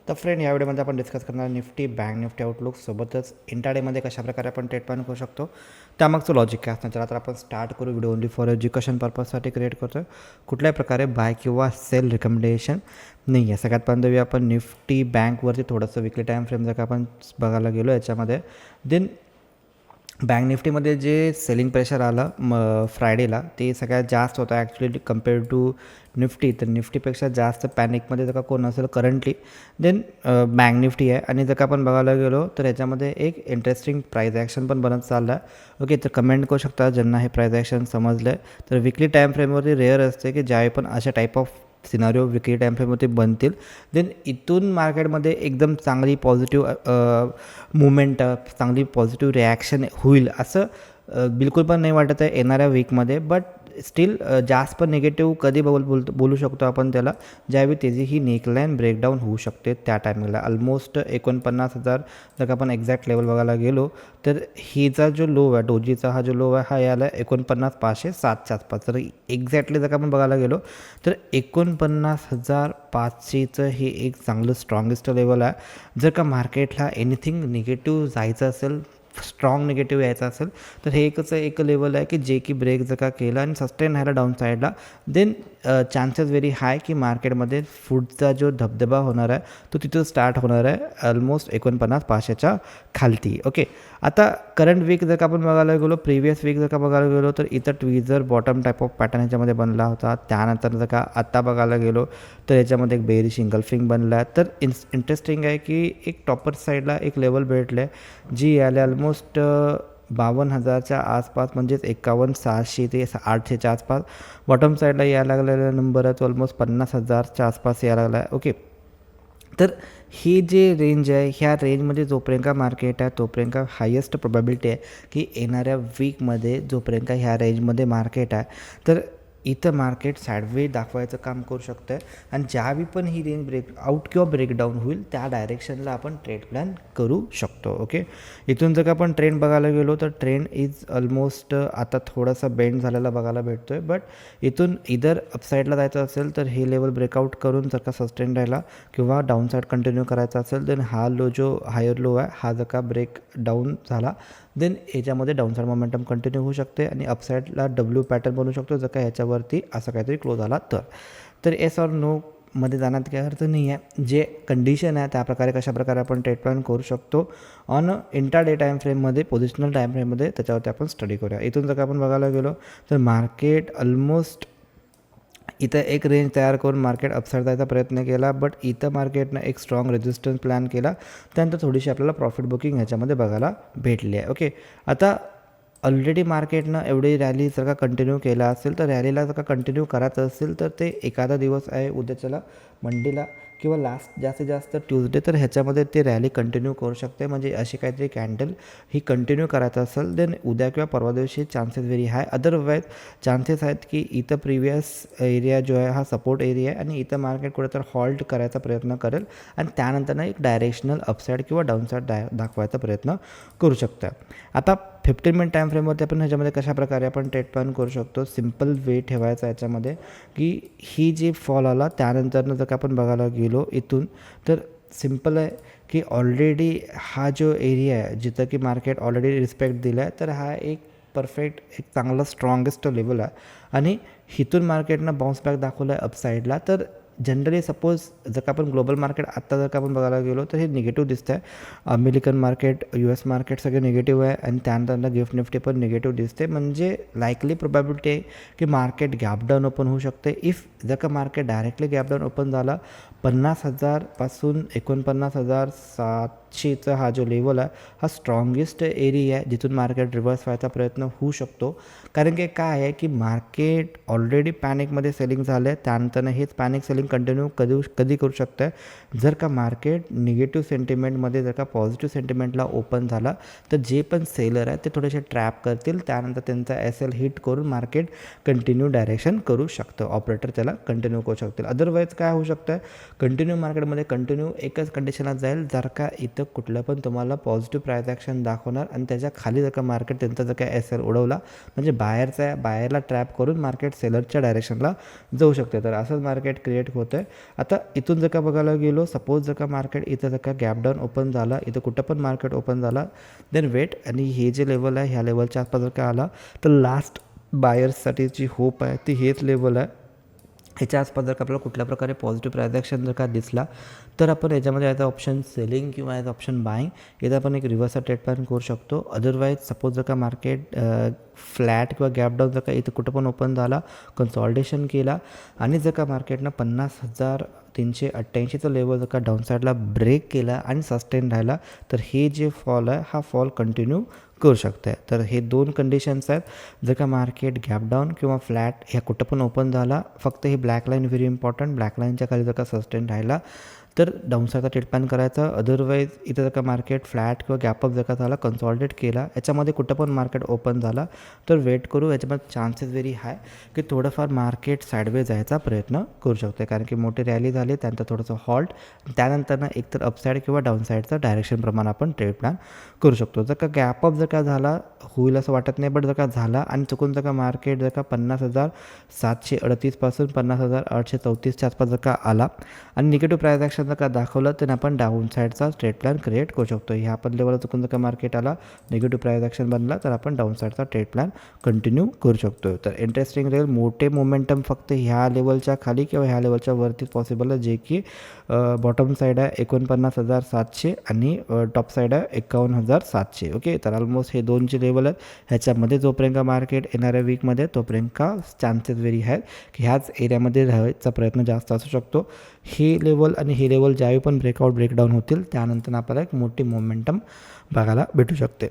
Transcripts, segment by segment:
तर फ्रेंड, या व्हिडिओमध्ये आपण डिस्कस करणार निफ्टी बँक निफ्टी आउटलुक सोबतच इंट्राडेमध्ये कशाप्रकारे आपण ट्रेड प्लॅन करू शकतो, त्यामागचं लॉजिक काय असणार. चला तर आपण स्टार्ट करू. व्हिडिओ ओनली फॉर एज्युकेशन पर्पजसाठी क्रिएट करतो. कुठल्याही प्रकारे बाय किंवा सेल रिकमेंडेशन नाही आहे. सगळ्यात पहिल्यांदा आपण निफ्टी बँकवरती थोडंसं विकली टाईम फ्रेम जर का आपण बघायला गेलो याच्यामध्ये, देन बँक निफ्टीमध्ये जे सेलिंग प्रेशर आलं फ्रायडेला ते सगळ्यात जास्त होतं ॲक्च्युली कम्पेअर टू निफ्टी. तर निफ्टीपेक्षा जास्त पॅनिकमध्ये जर का कोण असेल करंटली, देन बँक निफ्टी आहे. आणि जर का आपण बघायला गेलो तर याच्यामध्ये एक इंटरेस्टिंग प्राईज ॲक्शन पण बनत चाललं आहे. ओके, तर कमेंट करू शकता ज्यांना हे प्राईज ॲक्शन समजलं आहे. तर विकली टाईम फ्रेमवरती रेअर असते की ज्यावेळी पण अशा type of scenario weekly time फ्रेममध्ये बनतील, देन इथून मार्केटमध्ये एकदम चांगली पॉझिटिव्ह मुवमेंट, चांगली पॉझिटिव्ह रिॲक्शन होईल असं बिलकुल पण नाही वाटत आहे येणाऱ्या वीकमध्ये. बट स्टील जास्त पण निगेटिव्ह कधी बोलू शकतो आपण त्याला, ज्यावेळी त्याची ही नेकलाईन ब्रेकडाऊन होऊ शकते त्या टायमिंगला. ऑलमोस्ट 49,000 जर का आपण एक्झॅक्ट लेवल बघायला गेलो तर हिचा जो लो आहे, डोजीचा हा जो लो आहे हा याला 49,507च्या आसपास. तर एक्झॅक्टली जर का आपण बघायला गेलो तर 49,500चं हे एक चांगलं स्ट्रॉंगेस्ट लेवल आहे. जर का मार्केटला एनिथिंग निगेटिव्ह जायचं असेल, स्ट्रॉंग निगेटिव्ह यायचा असेल, तर हे एक लेवल आहे की जे की ब्रेक जर का केला आणि सस्टेन राहिला डाऊन साईडला, देन चान्सेस व्हेरी हाय की मार्केटमध्ये पुढचा जो धबधबा होणार आहे तो तिथं स्टार्ट होणार आहे ऑलमोस्ट 49,500च्या खालती. ओके, आता करंट वीक जर का आपण बघायला गेलो, प्रिव्हियस वीक जर का बघायला गेलो तर इथं ट्विझर बॉटम टाईप ऑफ पॅटर्न ह्याच्यामध्ये बनला होता. त्यानंतर जर का आत्ता बघायला गेलो तर याच्यामध्ये एक बेरिश इंगल्फिंग बनला आहे. तर इंटरेस्टिंग आहे की एक टॉपर साईडला एक लेवल भेटलं आहे जी याला ऑलमोस्ट 52,000च्या आसपास, म्हणजेच 51,600 ते 800च्या आसपास. बॉटम साईडला यायला लागलेला नंबर आहे तो ऑलमोस्ट 50,000च्या आसपास यायला लागला आहे. ओके, तर ही जे रेंज आहे ह्या रेंजमध्ये जोपर्यंत मार्केट आहे तोपर्यंत हायेस्ट प्रोबॅबिलिटी आहे की येणाऱ्या वीकमध्ये जोपर्यंत ह्या रेंजमध्ये मार्केट आहे तर इथं मार्केट साईडवे दाखवायचं काम करू शकतं आहे. आणि ज्यावेळी पण ही रेंज ब्रेकआउट किंवा ब्रेकडाऊन होईल त्या डायरेक्शनला आपण ट्रेड प्लॅन करू शकतो. ओके, इथून जर का आपण ट्रेंड बघायला गेलो तर ट्रेंड इज ऑलमोस्ट आता थोडासा बेंड झालेला बघायला भेटतो आहे. बट इथून इधर अपसाईडला जायचं असेल तर हे लेवल ब्रेकआउट करून जर का सस्टेन राहिला किंवा डाऊन साईड कंटिन्यू करायचा असेल, देन हा लो जो हायर लो आहे हा जर का ब्रेक डाऊन झाला, देन याच्यामध्ये डाऊनसाईड मोमेंटम कंटिन्यू होऊ शकते आणि अपसाईडला डब्ल्यू पॅटर्न बनू शकतो जर का ह्याच्यावरती असं काहीतरी क्लोज आला तर एस ऑर नो मध्ये जाण्यात काही अर्थ नाही आहे. जे कंडिशन आहे त्याप्रकारे कशाप्रकारे आपण ट्रेड प्लॅन करू शकतो ऑन इंट्राडे टाईम फ्रेममध्ये, पोझिशनल टाईम फ्रेममध्ये, त्याच्यावरती आपण स्टडी करूया. इथून जर का आपण बघायला गेलो तर मार्केट ऑलमोस्ट इथं एक रेंज तयार करून मार्केट अपसाईड जायचा प्रयत्न केला, बट इथं मार्केटनं एक स्ट्रॉंग रेजिस्टन्स प्लॅन केला. त्यानंतर थोडीशी आपल्याला प्रॉफिट बुकिंग ह्याच्यामध्ये बघायला भेटली आहे. ओके, आता ऑलरेडी मार्केटनं एवढी रॅली जर का कंटिन्यू केला असेल तर रॅलीला जर का कंटिन्यू करायचं असेल तर ते एखादा दिवस आहे उद्याच्याला मंडेला किंवा जास्तीत जास्त ट्यूजडे, तर ह्याच्यामध्ये ते रॅली कंटिन्यू करू शकते. म्हणजे अशी काहीतरी कॅन्डल ही कंटिन्यू करायचं असेल देन उद्या किंवा परवा दिवशी chances very high. Otherwise chances आहेत की इथं प्रिव्हियस एरिया जो आहे हा सपोर्ट एरिया आहे आणि इथं मार्केट कुठेतरी हॉल्ट करायचा प्रयत्न करेल आणि त्यानंतर एक डायरेक्शनल अपसाईड किंवा डाऊनसाईड दाखवायचा प्रयत्न करू शकतं. आता 15 मिनिट टाईम फ्रेमवरती आपण ह्याच्यामध्ये कशाप्रकारे आपण ट्रेड प्लॅन करू शकतो. सिम्पल वे ठेवायचा याच्यामध्ये की ही जी फॉल आला त्यानंतरनं जर का आपण बघायला गेलो इथून, तर सिम्पल आहे की ऑलरेडी हा जो एरिया आहे जिथं की मार्केट ऑलरेडी रिस्पेक्ट दिला आहे, तर हा एक परफेक्ट एक चांगला स्ट्रॉंगेस्ट लेवल आहे. आणि इथून मार्केटनं बाउन्स बॅक दाखवलं आहे अपसाईडला. तर जनरली सपोज जर का आपण ग्लोबल मार्केट आत्ता जर का आपण बघायला गेलो तर हे निगेटिव्ह दिसतं आहे. अमेरिकन मार्केट, US मार्केट सगळे निगेटिव्ह आहे आणि त्यानंतर गिफ्ट निफ्टी पण निगेटिव्ह दिसते. म्हणजे लाईकली प्रोबॅबिलिटी आहे की मार्केट गॅपडाऊन ओपन होऊ शकते. इफ जर का मार्केट डायरेक्टली गॅपडाऊन ओपन झाला 50,000 पासून 49,700चा हा जो लेवल आहे हा स्ट्रॉंगेस्ट एरिया आहे जिथून मार्केट रिव्हर्स व्हायचा प्रयत्न होऊ शकतो. कारण की काय आहे की मार्केट ऑलरेडी पॅनिकमध्ये सेलिंग झालं आहे, त्यानंतर हेच पॅनिक सेलिंग कंटिन्यू कधी करू शकतं आहे. जर का मार्केट निगेटिव्ह सेंटिमेंटमध्ये जर का पॉझिटिव्ह सेंटिमेंटला ओपन झाला तर जे पण सेलर आहे ते थोडेसे ट्रॅप करतील, त्यानंतर त्यांचा SL हिट करून मार्केट कंटिन्यू डायरेक्शन करू शकतं. ऑपरेटर त्याला कंटिन्यू करू शकतील. अदरवाईज काय होऊ शकतं, कंटिन्यू मार्केटमध्ये कंटिन्यू एकच कंडिशनला जाईल जर का इथं कुठलं पण तुम्हाला पॉझिटिव्ह प्राईस ॲक्शन दाखवणार आणि त्याच्या खाली जर का मार्केट त्यांचा जर काय एस एल उडवला म्हणजे बायरला ट्रॅप करून मार्केट सेलरच्या डायरेक्शनला जाऊ शकते. तर असंच मार्केट क्रिएट होतं आहे. आता इथून जर का बघायला गेलो, सपोज जर का मार्केट इथं जर का गॅप डाऊन ओपन झाला, इथं कुठं पण मार्केट ओपन झाला, देन वेट आणि हे जे लेवल आहे ह्या लेवलच्या आसपास जर का आला तर लास्ट बायर्ससाठी जी होप आहे ती हेच लेवल आहे. ह्याच्या आसपास जर का आपल्याला कुठल्या प्रकारे पॉझिटिव्ह प्राईस ॲक्शन जर का दिसला तर आपण याच्यामध्ये ॲज अ ऑप्शन सेलिंग किंवा ॲज ऑप्शन बाईंग याचा आपण एक रिव्हर्सल ट्रेड प्लॅन करू शकतो. अदरवाईज सपोज जर का मार्केट फ्लॅट किंवा गॅप डाऊन जर का इथं कुठं पण ओपन झाला, कन्सॉल्टेशन केला आणि जर का मार्केटनं 50,388चं लेवल जर का डाऊनसाईडला ब्रेक केला आणि सस्टेन राहिला तर हे जे फॉल आहे हा फॉल कंटिन्यू करू शकते. तर हे 2 कंडिशन्स आहेत. जर का मार्केट गॅप डाऊन किंवा फ्लॅट ह्या कुठं पण ओपन झाला, फक्त हे black line very important, black लाईनच्या खाली जर का सस्टेन राहिला तर डाऊनसाईडचा ट्रेड प्लॅन करायचा. अदरवाईज इथं जर का मार्केट फ्लॅट किंवा गॅपअप जर का झाला, कन्सॉलिडेट केला, याच्यामध्ये कुठं पण मार्केट ओपन झाला तर वेट करू. याच्यामध्ये चान्सेस व्हेरी हाय की थोडंफार मार्केट साईडवेज जायचा प्रयत्न करू शकते, कारण की मोठी रॅली झाली त्यानंतर थोडंसं हॉल्ट, त्यानंतरनं एकतर अपसाईड किंवा डाऊनसाईडचं डायरेक्शनप्रमाणे आपण ट्रेड प्लॅन करू शकतो. जर का गॅपअप जर का झाला, होईल असं वाटत नाही, बट जर का झाला आणि चुकून जर का मार्केट जर का 50,738 पासून 50,834च्या आसपास जर का आला आणि निगेटिव्ह प्राईस ॲक्शन जर का दाखवलं तर आपण डाऊन साईडचा ट्रेड प्लॅन क्रिएट करू शकतो. ह्या आपण लेवलला चुकून जर का मार्केट आला, निगेटिव्ह प्राईस ॲक्शन बनला तर आपण डाऊन साईडचा ट्रेड प्लॅन कंटिन्यू करू शकतो. तर इंटरेस्टिंग राहील. मोठे मोमेंटम फक्त ह्या लेवलच्या खाली किंवा ह्या लेवलच्या वरतीच पॉसिबल आहे, जे की बॉटम साईड आहे 49,700 आणि टॉप साईड आहे 51,700. ओके, तर ऑलमोस्ट हे 2 जे लेवल आहेत ह्याच्यामध्ये जोपर्यंत मार्केट येणाऱ्या वीकमध्ये तोपर्यंत चान्सेस व्हेरी आहेत की ह्याच एरियामध्ये राहायचा प्रयत्न जास्त असू शकतो. हे लेवल आणि हे लेवल ज्यावेळी पण ब्रेकडाऊन होतील त्यानंतर आपल्याला एक मोठी मोमेंटम बघायला भेटू शकते.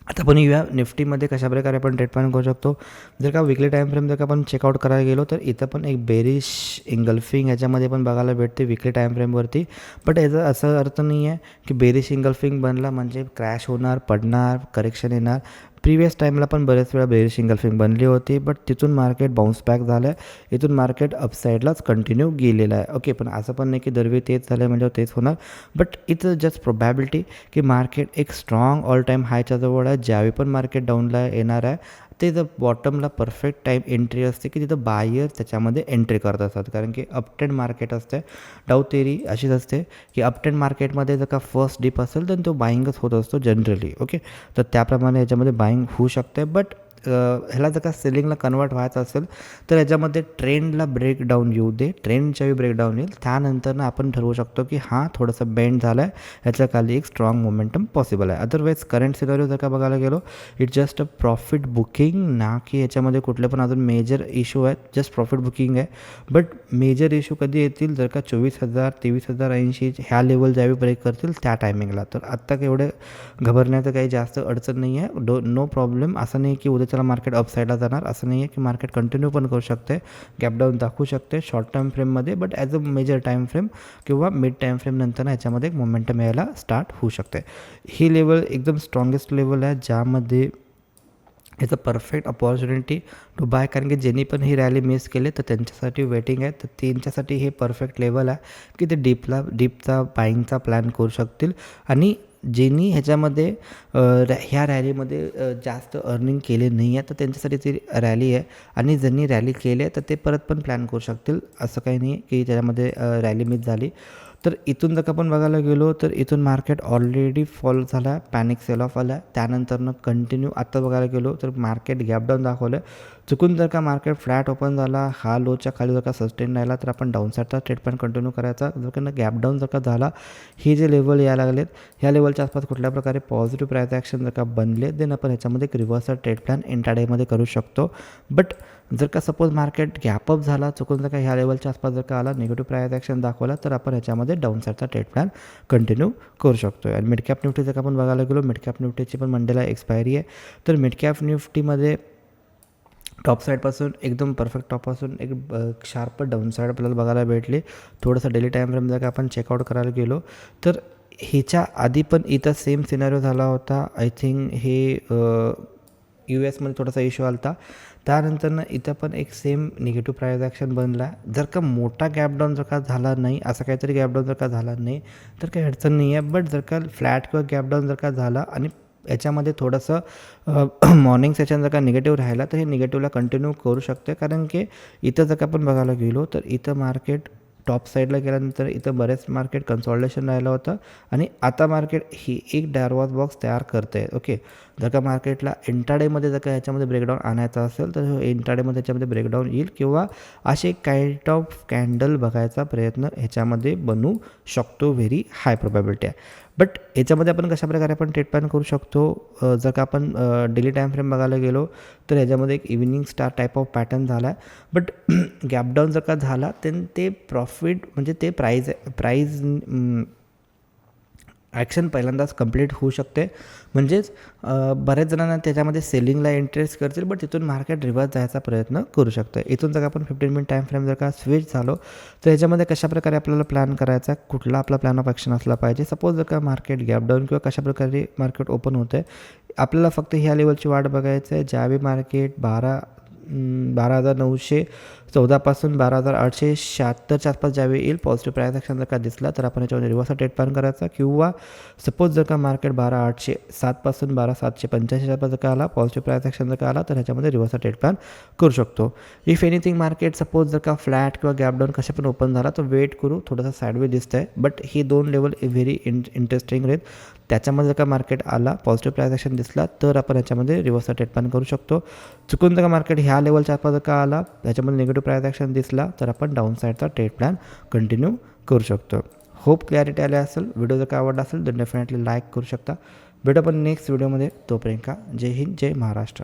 आता आपण येऊया निफ्टीमध्ये कशाप्रकारे आपण ट्रेड प्लॅन करू शकतो. जर का विकली टाईम फ्रेम जर का आपण चेकआउट करायला गेलो तर इथं पण एक बेरिश इंगल्फिंग याच्यामध्ये पण बघायला भेटते विकली टाईम फ्रेमवरती. बट याचा असं अर्थ नाही आहे की बेरिश इंगल्फिंग बनला म्हणजे क्रॅश होणार, पडणार, करेक्शन येणार. प्रिवियस टाईमला पण बरेच वेळा बेरिश इंगल्फिंग बनली होती, बट तिथून मार्केट बाउन्स बॅक झालं आहे. इथून मार्केट अपसाईडलाच कंटिन्यू गेलेलं आहे. ओके, पण असं पण नाही की दरवेळी तेच झालं आहे म्हणजे तेच होणार, बट इट्स जस्ट प्रोबॅबिलिटी की मार्केट एक स्ट्रॉंग ऑल टाईम हायच्या जवळ आहे. ज्यावेळी पण मार्केट डाऊनला येणार आहे ते जर बॉटमला परफेक्ट टाईम एंट्री असते की तिथं बायर त्याच्यामध्ये एंट्री करत असतात, कारण की अपट्रेंड मार्केट असते. डाऊ थेरी अशीच असते की अपट्रेंड मार्केटमध्ये जर का फर्स्ट डिप असेल तर तो बाईंगच होत असतो जनरली. ओके, तर त्याप्रमाणे याच्यामध्ये बाईंग होऊ शकते. बट ह्याला जर का सेलिंगला कन्वर्ट व्हायचं असेल तर याच्यामध्ये ट्रेंडला ब्रेकडाऊन येऊ दे. ट्रेंडच्याही ब्रेकडाऊन येईल, त्यानंतरनं आपण ठरवू शकतो की हां थोडंसं बेंड झालं आहे, ह्याच्या खाली एक स्ट्रॉंग मोमेंटम पॉसिबल आहे. अदरवाईज करंट सिनारिओ जर का बघायला गेलो, it's just a profit booking ना की याच्यामध्ये कुठले पण अजून मेजर इश्यू आहेत. जस्ट प्रॉफिट बुकिंग आहे. बट मेजर इश्यू कधी येतील जर का 24,000 23,080 ह्या लेवल ज्यावेळी ब्रेक करतील त्या टायमिंगला. तर आत्ता एवढे घबरण्याचं काही जास्त अडचण नाही आहे. No problem. असं नाही की उद्याच्याला मार्केट अपसाईडला जाणार, असं नाही आहे की मार्केट कंटिन्यू पण करू शकते, गॅपडाऊन दाखवू शकते शॉर्ट टर्म फ्रेममध्ये, but as a major time frame किंवा मिड टाईम फ्रेम नंतर ह्याच्यामध्ये एक मोमेंटम यायला स्टार्ट होऊ शकते. ही लेवल एकदम स्ट्रॉंगेस्ट लेवल आहे ज्यामध्ये it's a perfect opportunity to buy, कारण की ज्यांनी पण ही रॅली मिस केली तर त्यांच्यासाठी वेटिंग आहे. तर त्यांच्यासाठी हे परफेक्ट लेवल आहे की ते डीपचा बाईंगचा प्लॅन करू शकतील. आणि ज्यांनी ह्याच्यामध्ये ह्या रॅलीमध्ये जास्त अर्निंग केले नाही आहे तर त्यांच्यासाठी ती रॅली आहे. आणि ज्यांनी रॅली केली आहे तर ते परत पण प्लॅन करू शकतील. असं काही नाही की त्याच्यामध्ये रॅली मिस झाली. तर इथून जर का आपण बघायला गेलो तर इथून मार्केट ऑलरेडी फॉल झाला, पॅनिक सेल ऑफ आला. त्यानंतरनं कंटिन्यू आत्ता बघायला गेलो तर मार्केट गॅपडाऊन दाखवलं. चुकून जर का मार्केट फ्लॅट ओपन झाला, हा लोच्या खाली जर का सस्टेन राहिला तर आपण डाऊनसाईडचा ट्रेड पण कंटिन्यू करायचा. जर का गॅपडाऊन जर का झाला, हे जे लेवल यायला लागलेत ह्या लेवलच्या आसपास कुठल्या प्रकारे पॉझिटिव्ह प्राईस ॲक्शन जर का बनले देन आपण ह्याच्यामध्ये एक रिव्हर्सल ट्रेड प्लॅन इंट्राडेमध्ये करू शकतो. बट जर का सपोज मार्केट गॅपअप झाला, चुकून जर का ह्या लेवलच्या आसपास जर का आला, निगेटिव्ह प्राईस ॲक्शन दाखवला तर आपण ह्याच्यामध्ये डाऊनसाईडचा ट्रेड प्लॅन कंटिन्यू करू शकतो. आणि मिड कॅप निफ्टी जर का आपण बघायला गेलो, मिड कॅप निफ्टीची पण मंडेला एक्सपायरी आहे. तर मिड कॅप निफ्टीमध्ये टॉप साईडपासून एकदम परफेक्ट टॉपपासून एक शार्प डाऊन साईड आपल्याला बघायला भेटली. थोडंसं डेली टाईम फ्रेम जर का आपण चेकआउट करायला गेलो तर ह्याच्या आधी पण इथं सेम सिनारिओ झाला होता. आय थिंक हे US मध्ये थोडासा इश्यू आला होता. त्यानंतरनं इथं पण एक सेम निगेटिव्ह प्राईस ॲक्शन बनला. जर का मोठा गॅप डाऊन जर का झाला नाही, असा काहीतरी गॅप डाऊन जर का झाला नाही तर काही अडचण नाही आहे. बट जर का फ्लॅट किंवा गॅप डाऊन जर का झाला आणि याच्यामध्ये थोडंसं मॉर्निंग सेशन जर का निगेटिव्ह राहिला तर हे निगेटिव्हला कंटिन्यू करू शकते. कारण की इथं जर का आपण बघायला गेलो तर इथं मार्केट टॉप साईडला गेल्यानंतर इथं बरेच मार्केट कन्सॉल्टेशन राहिलं होतं आणि आता मार्केट ही एक डायरवॉज बॉक्स तयार करते. ओके, जर का मार्केटला इंट्राडेमध्ये जर का ह्याच्यामध्ये ब्रेकडाऊन आणायचा असेल तर इंट्राडेमध्ये ह्याच्यामध्ये ब्रेकडाऊन येईल किंवा असे काइंड ऑफ कॅन्डल बघायचा प्रयत्न ह्याच्यामध्ये बनवू शकतो. व्हेरी हाय प्रोबॅबिलिटी आहे. बट याच्यामध्ये आपण कशाप्रकारे आपण ट्रेड प्लॅन करू शकतो, जर का आपण डेली टाईम फ्रेम बघायला गेलो तर ह्याच्यामध्ये एक evening star type of pattern झाला आहे. बट गॅपडाऊन जर का झाला तर ते प्रॉफिट म्हणजे ते प्राईज ॲक्शन पहिल्यांदाच कंप्लीट होऊ शकते. म्हणजेच बऱ्याच जणांना त्याच्यामध्ये सेलिंगला इंटरेस्ट करतील, बट तिथून मार्केट रिव्हर्स जायचा प्रयत्न करू शकतं. इथून जर आपण 15 मिनिट टाईम फ्रेम जर का स्विच झालो तर याच्यामध्ये कशाप्रकारे आपल्याला प्लॅन करायचा, कुठला आपला प्लॅन ऑफ ॲक्शन असला पाहिजे. सपोज जर का मार्केट गॅपडाऊन किंवा कशाप्रकारे मार्केट ओपन होतं आहे, आपल्याला फक्त ह्या लेवलची वाट बघायचं आहे. ज्यावेळी मार्केट 12,914 12,876च्या आसपास ज्यावेळी येईल, पॉझिटिव्ह प्राईस ॲक्शन जर का दिसला तर आपण याच्यामध्ये रिव्हर्स ट्रेड प्लॅन करायचा. किंवा सपोज जर का मार्केट 12,807 12,785च्या आसपास जर का आला, पॉझिटिव्ह प्राईस ॲक्शन जर का आला तर ह्याच्यामध्ये रिव्हर्स ट्रेड प्लॅन करू शकतो. इफ एनिथिंग मार्केट सपोज जर का फ्लॅट किंवा गॅपडाऊन कशा पण ओपन झाला तर वेट करू, थोडासा साईडवे दिसत आहे. But he 2 level very interesting आहेत. त्याच्यामध्ये जर का मार्केट आला, पॉझिटिव्ह प्राईस ॲक्शन दिसला तर आपण याच्यामध्ये रिव्हर्स ट्रेड प्लॅन करू शकतो. चुकून जर का मार्केट ह्या लेवलच्या आसपास जर का आला, त्याच्यामध्ये निगेटिव्ह प्राईस ॲक्शन दिसला तर आपण डाऊन साईडचा ट्रेड प्लॅन कंटिन्यू करू शकतो. होप क्लॅरिटी आली असेल. व्हिडिओ जर का आवडला असेल तर डेफिनेटली लाईक करू शकता. भेटू आपण नेक्स्ट व्हिडिओमध्ये. तोपर्यंत जय हिंद, जय महाराष्ट्र.